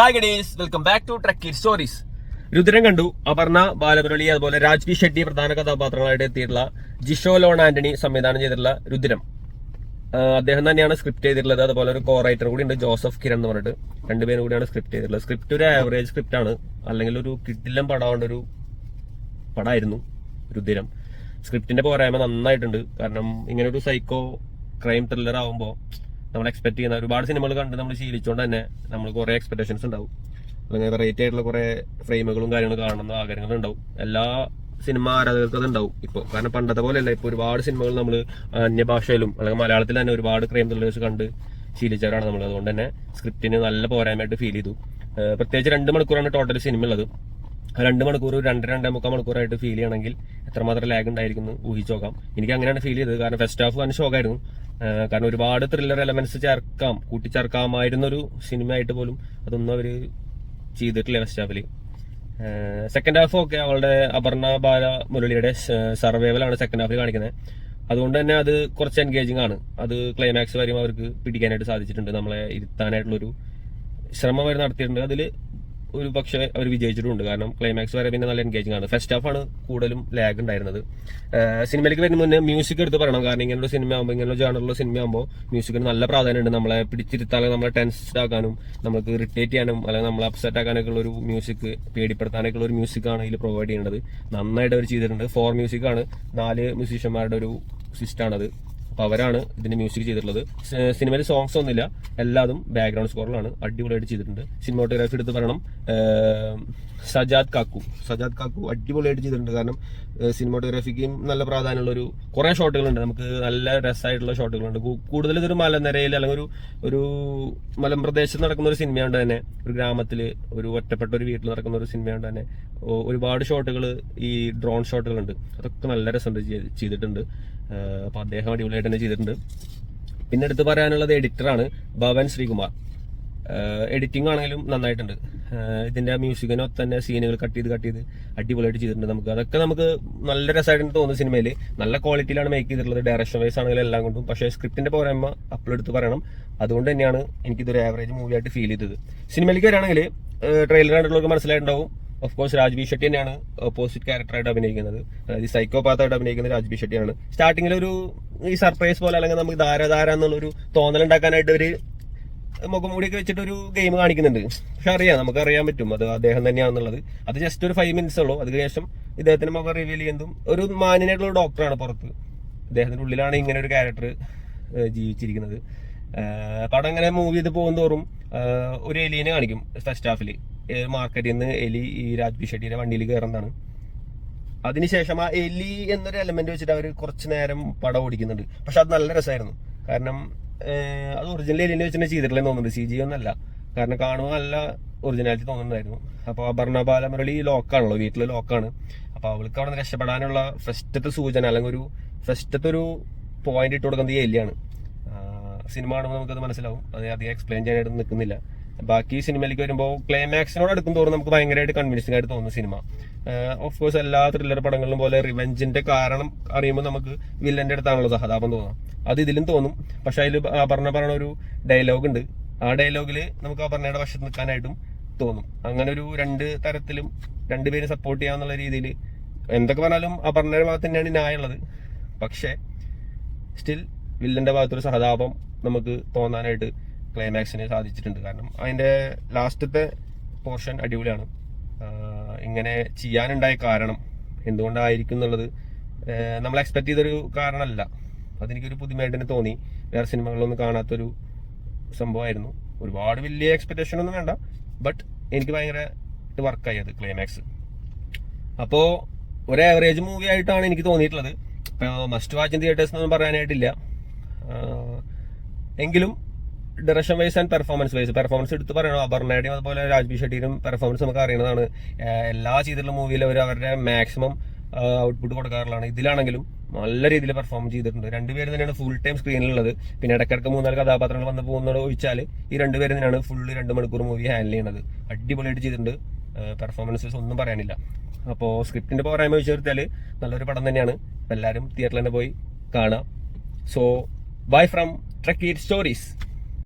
Hi ഗഡീസ്, welcome back to truck stories. Rudran കണ്ടു, അപർണ ബാലമുരളി, അതുപോലെ രാജ്ബി ഷെട്ടി പ്രധാന കഥാപാത്രങ്ങളായിട്ട് എത്തിയിട്ടുള്ള ജിഷോ ലോൺ ആന്റണി സംവിധാനം ചെയ്തിട്ടുള്ള രുദ്രം. അദ്ദേഹം തന്നെയാണ് സ്ക്രിപ്റ്റ് ചെയ്തിട്ടുള്ളത്. അതുപോലെ ഒരു കോ റൈറ്റർ കൂടി ഉണ്ട്, ജോസഫ് കിരൺ എന്ന് പറഞ്ഞിട്ട്. രണ്ടുപേരും കൂടിയാണ് സ്ക്രിപ്റ്റ് ചെയ്തിട്ടുള്ളത്. സ്ക്രിപ്റ്റ് ഒരു ആവറേജ് സ്ക്രിപ്റ്റ് ആണ്, അല്ലെങ്കിൽ ഒരു കിട്ടില്ലം പടമാവേണ്ട ഒരു പടമായിരുന്നു രുദ്രം. സ്ക്രിപ്റ്റിന്റെ പോരായ്മ നന്നായിട്ടുണ്ട്. കാരണം ഇങ്ങനെ ഒരു സൈക്കോ ക്രൈം ത്രില്ലർ ആവുമ്പോൾ നമ്മൾ എക്സ്പെക്ട് ചെയ്യുന്ന ഒരുപാട് സിനിമകൾ കണ്ട് നമ്മൾ ശീലിച്ചുകൊണ്ട് തന്നെ നമ്മൾ കുറെ എക്സ്പെക്ടേഷൻസ് ഉണ്ടാവും, അല്ലെങ്കിൽ വെറൈറ്റി ആയിട്ടുള്ള കുറെ ഫ്രെയിമുകളും കാര്യങ്ങളും കാണുന്ന ആഗ്രഹങ്ങളുണ്ടാവും. എല്ലാ സിനിമ ആരാധകർക്കും അത് ഉണ്ടാവും ഇപ്പോൾ. കാരണം പണ്ടത്തെ പോലെയല്ല, ഇപ്പോൾ ഒരുപാട് സിനിമകൾ നമ്മൾ അന്യഭാഷയിലും അല്ലെങ്കിൽ മലയാളത്തിൽ തന്നെ ഒരുപാട് ക്രൈം ത്രില്ലേഴ്സ് കണ്ട് ശീലിച്ചവരാണ് നമ്മൾ. അതുകൊണ്ട് തന്നെ സ്ക്രിപ്റ്റിന് നല്ല പോരായ്മയായിട്ട് ഫീൽ ചെയ്തു. പ്രത്യേകിച്ച് 2 മണിക്കൂറാണ് ടോട്ടൽ സിനിമ ഉള്ളത്. 2 മണിക്കൂർ 2-2.25 മണിക്കൂറായിട്ട് ഫീൽ ചെയ്യണമെങ്കിൽ എത്രമാത്രം ലാഗ് ഉണ്ടായിരിക്കുന്നു ഊഹിച്ചു നോക്കാം. എനിക്ക് അങ്ങനെയാണ് ഫീൽ ചെയ്തത്. കാരണം ഫസ്റ്റ് ഹാഫ് വൻ ഷോക്കായിരുന്നു. കാരണം ഒരുപാട് ത്രില്ലർ എലമെന്റ്സ് കൂട്ടിച്ചേർക്കാമായിരുന്നൊരു സിനിമയായിട്ട് പോലും അതൊന്നും അവര് ചെയ്തിട്ടില്ല ഫസ്റ്റ് ഹാഫില്. സെക്കൻഡ് ഹാഫ് ഒക്കെ അവളുടെ അപർണ ബാല മുരളിയുടെ സർവൈവലാണ് സെക്കൻഡ് ഹാഫിൽ കാണിക്കുന്നത്. അതുകൊണ്ട് തന്നെ അത് കുറച്ച് എൻഗേജിങ് ആണ്. അത് ക്ലൈമാക്സ് വരെയും അവർക്ക് പിടിക്കാനായിട്ട് സാധിച്ചിട്ടുണ്ട്. നമ്മളെ ഇരുത്താനായിട്ടുള്ളൊരു ശ്രമം അവർ നടത്തിയിട്ടുണ്ട്. അതിൽ ഒരു പക്ഷേ അവർ വിജയിച്ചിട്ടുണ്ട്. കാരണം ക്ലൈമാക്സ് വരെ പിന്നെ നല്ല എൻഗേജിംഗ് ആണ്. ഫസ്റ്റ് ഹാഫ് ആണ് കൂടുതലും ലാഗ് ഉണ്ടായിരുന്നത്. സിനിമയിലേക്ക് വരുന്ന മുന്നേ മ്യൂസിക് എടുത്ത് പറയണം. കാരണം ഇങ്ങനെയുള്ള സിനിമ ആകുമ്പോൾ, ഇങ്ങനെയുള്ള ജാണറുള്ള സിനിമ ആകുമ്പോൾ മ്യൂസിക്കിന് നല്ല പ്രാധാന്യമുണ്ട്. നമ്മളെ പിടിച്ചിരുത്താൻ, നമ്മളെ ടെൻസ്ഡ് ആക്കാനും, നമുക്ക് ഇറിറ്റേറ്റ് ചെയ്യാനും, അല്ലെങ്കിൽ നമ്മളെ അപ്സെറ്റ് ആക്കാനൊക്കെ ഉള്ള ഒരു മ്യൂസിക്, പേടിപ്പെടുത്താനൊക്കെ ഉള്ള ഒരു മ്യൂസിക്കാണ് ഇതിൽ പ്രൊവൈഡ് ചെയ്യുന്നത്. നന്നായിട്ട് അവർ ചെയ്തിട്ടുണ്ട്. 4 മ്യൂസിക്കാണ്, 4 മ്യൂസീഷ്യന്മാരുടെ ഒരു സിസ്റ്റാണത്. അപ്പൊ അവരാണ് ഇതിന്റെ മ്യൂസിക് ചെയ്തിട്ടുള്ളത്. സിനിമയിൽ സോങ്സ് ഒന്നുമില്ല, എല്ലാതും ബാക്ക്ഗ്രൗണ്ട് സ്കോറിലാണ്. അടിപൊളിയായിട്ട് ചെയ്തിട്ടുണ്ട്. സിനിമാറ്റോഗ്രാഫി എടുത്ത് പറയണം, സജാദ് കാക്കു അടിപൊളിയായിട്ട് ചെയ്തിട്ടുണ്ട്. കാരണം സിനിമാറ്റോഗ്രാഫിക്കും നല്ല പ്രാധാന്യമുള്ള കുറെ ഷോട്ടുകളുണ്ട്. നമുക്ക് നല്ല രസമായിട്ടുള്ള ഷോട്ടുകളുണ്ട്. കൂടുതൽ ഇതൊരു മലനിരയിൽ അല്ലെങ്കിൽ ഒരു മലമ്പ്രദേശത്ത് നടക്കുന്ന ഒരു സിനിമയുണ്ട് തന്നെ. ഒരു ഗ്രാമത്തിൽ ഒരു ഒറ്റപ്പെട്ട ഒരു വീട്ടിൽ നടക്കുന്ന ഒരു സിനിമയുണ്ട് തന്നെ. ഒരുപാട് ഷോട്ടുകൾ, ഈ ഡ്രോൺ ഷോട്ടുകളുണ്ട്. അതൊക്കെ നല്ല രസമുണ്ട് ചെയ്തിട്ടുണ്ട്. അപ്പൊ അദ്ദേഹം അടിപൊളിയായിട്ട് തന്നെ ചെയ്തിട്ടുണ്ട്. പിന്നെ എടുത്ത് പറയാനുള്ളത് എഡിറ്ററാണ്, ഭവൻ ശ്രീകുമാർ. എഡിറ്റിംഗ് ആണെങ്കിലും നന്നായിട്ടുണ്ട്. ഇതിന്റെ മ്യൂസിക്കിനൊക്കെ തന്നെ സീനുകൾ കട്ട് ചെയ്ത് അടിപൊളിയായിട്ട് ചെയ്തിട്ടുണ്ട്. അതൊക്കെ നമുക്ക് നല്ല രസമായിട്ട് തോന്നുന്നു. സിനിമയിൽ നല്ല ക്വാളിറ്റിയിലാണ് മേക്ക് ചെയ്തിട്ടുള്ളത്. ഡയറക്ഷൻ വൈസ് ആണെങ്കിലും എല്ലാം കൊണ്ടും. പക്ഷേ സ്ക്രിപ്റ്റിന്റെ പോരായ്മ അപ്ലോഡ് എടുത്ത് പറയണം. അതുകൊണ്ട് തന്നെയാണ് എനിക്കിതൊരു ആവറേജ് മൂവി ആയിട്ട് ഫീൽ ചെയ്തത്. സിനിമയിലേക്ക് വരികയാണെങ്കിൽ ട്രെയിലർ കണ്ടിട്ടുള്ളവർക്ക് മനസ്സിലായിട്ടുണ്ടാവും. ഓഫ് കോഴ്സ് രാജ്ബി ഷെട്ടി തന്നെയാണ് ഓപ്പോസിറ്റ് ക്യാരക്ടറായിട്ട് അഭിനയിക്കുന്നത്. അതായത് സൈക്കോപാത്തായിട്ട് അഭിനയിക്കുന്നത് രാജ്ബി ഷെട്ടിയാണ്. സ്റ്റാർട്ടിങ്ങിൽ ഈ സർപ്രൈസ് പോലെ, അല്ലെങ്കിൽ നമുക്ക് ധാര എന്നുള്ളൊരു തോന്നലുണ്ടാക്കാനായിട്ട് ഒരു മുഖംമൂടിയൊക്കെ വെച്ചിട്ട് ഒരു ഗെയിം കാണിക്കുന്നുണ്ട്. പക്ഷെ നമുക്ക് അറിയാൻ പറ്റും അത് അദ്ദേഹം തന്നെയാണെന്നുള്ളത്. അത് ജസ്റ്റ് ഒരു 5 മിനിറ്റ്സ് ഉള്ളൂ. അതിനുശേഷം ഇദ്ദേഹത്തിന്റെ മുഖം റിവീൽ ചെയ്യുന്നതും ഒരു മാന്യനായിട്ടുള്ള ഡോക്ടറാണ് പുറത്ത്. ഇദ്ദേഹത്തിന്റെ ഉള്ളിലാണ് ഇങ്ങനെ ഒരു ക്യാരക്ടർ ജീവിച്ചിരിക്കുന്നത്. പടം ഇങ്ങനെ മൂവ് ചെയ്ത് പോകും തോറും ഒരു എലീനെ കാണിക്കും. ഫസ്റ്റ് ഹാഫിൽ മാർക്കറ്റിൽ നിന്ന് എലി ഈ രാജ്ബി ഷെട്ടിയുടെ വണ്ടിയിൽ കയറുന്നതാണ്. അതിനുശേഷം ആ എലി എന്നൊരു എലമെന്റ് വെച്ചിട്ട് അവർ കുറച്ച് നേരം പടം ഓടിക്കുന്നുണ്ട്. പക്ഷെ അത് നല്ല രസമായിരുന്നു. കാരണം അത് ഒറിജിനൽ എലിനെ വെച്ചിട്ട് ചെയ്തിട്ടില്ലെന്ന് തോന്നുന്നുണ്ട്, CG ഒന്നല്ല. കാരണം കാണുമ്പോൾ നല്ല ഒറിജിനാലിറ്റി തോന്നുന്നുണ്ടായിരുന്നു. അപ്പോൾ അപർണ ബാലമുരളി ലോക്കാണല്ലോ, വീട്ടിൽ ലോക്കാണ്. അപ്പോൾ അവൾക്ക് അവിടെ നിന്ന് രക്ഷപ്പെടാനുള്ള ഫസ്റ്റത്തെ സൂചന, അല്ലെങ്കിൽ ഫസ്റ്റത്തെ ഒരു പോയിന്റ് ഇട്ട് കൊടുക്കുന്നത് ഈ എലിയാണ്. സിനിമ കാണുമ്പോൾ നമുക്കത് മനസ്സിലാവും. അത് അധികം എക്സ്പ്ലെയിൻ ചെയ്യാനായിട്ട് നിൽക്കുന്നില്ല. ബാക്കി സിനിമയിലേക്ക് വരുമ്പോൾ ക്ലൈമാക്സിനോട് അടുക്കും തോറും നമുക്ക് ഭയങ്കരമായിട്ട് കൺവിൻസിംഗ് ആയിട്ട് തോന്നുന്ന സിനിമ. ഓഫ് കോഴ്സ് എല്ലാ ത്രില്ലർ പടങ്ങളിലും പോലെ റിവെഞ്ചിന്റെ കാരണം അറിയുമ്പോൾ നമുക്ക് വില്ലന്റെ അടുത്താണല്ലോ സഹതാപം തോന്നാം. അത് ഇതിലും തോന്നും. പക്ഷെ അതിൽ അപർണ പറഞ്ഞ ഒരു ഡയലോഗ് ഉണ്ട്. ആ ഡയലോഗിൽ നമുക്ക് അപർണയുടെ വശത്ത് നിൽക്കാനായിട്ടും തോന്നും. അങ്ങനെ ഒരു 2 തരത്തിലും 2 പേരും സപ്പോർട്ട് ചെയ്യാന്നുള്ള രീതിയിൽ എന്തൊക്കെ പറഞ്ഞാലും അപർണയുടെ ഭാഗത്ത് തന്നെയാണ് ന്യായമുള്ളത്. പക്ഷെ സ്റ്റിൽ വില്ലന്റെ ഭാഗത്തൊരു സഹതാപം നമുക്ക് തോന്നാനായിട്ട് ക്ലൈമാക്സിന് സാധിച്ചിട്ടുണ്ട്. കാരണം അതിന്റെ ലാസ്റ്റത്തെ പോർഷൻ അടിപൊളിയാണ്. ഇങ്ങനെ ചെയ്യാനുണ്ടായ കാരണം എന്തുകൊണ്ടായിരിക്കും എന്നുള്ളത് നമ്മൾ എക്സ്പെക്ട് ചെയ്തൊരു കാരണമല്ല. അതെനിക്കൊരു പുതുമയായിട്ട് തന്നെ തോന്നി. വേറെ സിനിമകളിലൊന്നും കാണാത്തൊരു സംഭവമായിരുന്നു. ഒരുപാട് വലിയ എക്സ്പെക്ടേഷൻ ഒന്നും വേണ്ട, ബട്ട് എനിക്ക് ഭയങ്കരമായിട്ട് വർക്കായി അത് ക്ലൈമാക്സ്. അപ്പോൾ ഒരു ആവറേജ് മൂവി ആയിട്ടാണ് എനിക്ക് തോന്നിയിട്ടുള്ളത്. മസ്റ്റ് വാച്ച് ഇൻ തിയേറ്റേഴ്സ് എന്നൊന്നും പറയാനായിട്ടില്ല. എങ്കിലും ഡയറക്ഷൻ വൈസ് ആൻഡ് പെർഫോമൻസ് എടുത്ത് പറയണം. അപർണയുടെയും അതുപോലെ രാജ്ബി ഷെട്ടിയുടെയും പെർഫോമൻസ് നമുക്ക് അറിയുന്നതാണ്. എല്ലാ ചെയ്തിട്ടുള്ള മൂവിയിലും അവർ അവരുടെ മാക്സിമം ഔട്ട്പുട്ട് കൊടുക്കാറുള്ളതാണ്. ഇതിലാണെങ്കിലും നല്ല രീതിയിൽ പെർഫോം ചെയ്തിട്ടുണ്ട്. 2 പേര് തന്നെയാണ് ഫുൾ ടൈം സ്ക്രീനിലുള്ളത്. പിന്നെ ഇടയ്ക്കിടയ്ക്ക് 3-4 കഥാപാത്രങ്ങൾ വന്ന് പോകുന്നത് ഒഴിച്ചാൽ ഈ 2 പേര് തന്നെയാണ് ഫുള്ള് 2 മണിക്കൂർ മൂവി ഹാൻഡിൽ ചെയ്യുന്നത്. അടിപൊളിയായിട്ട് ചെയ്തിട്ടുണ്ട്. പെർഫോമൻസസ് ഒന്നും പറയാനില്ല. അപ്പോൾ സ്ക്രിപ്റ്റിന്റെ പോരായ്മ വെച്ച് നിർത്തിയാൽ നല്ലൊരു പടം തന്നെയാണ്. എല്ലാവരും തിയേറ്ററിൽ തന്നെ പോയി കാണാം. So bye from truck stories.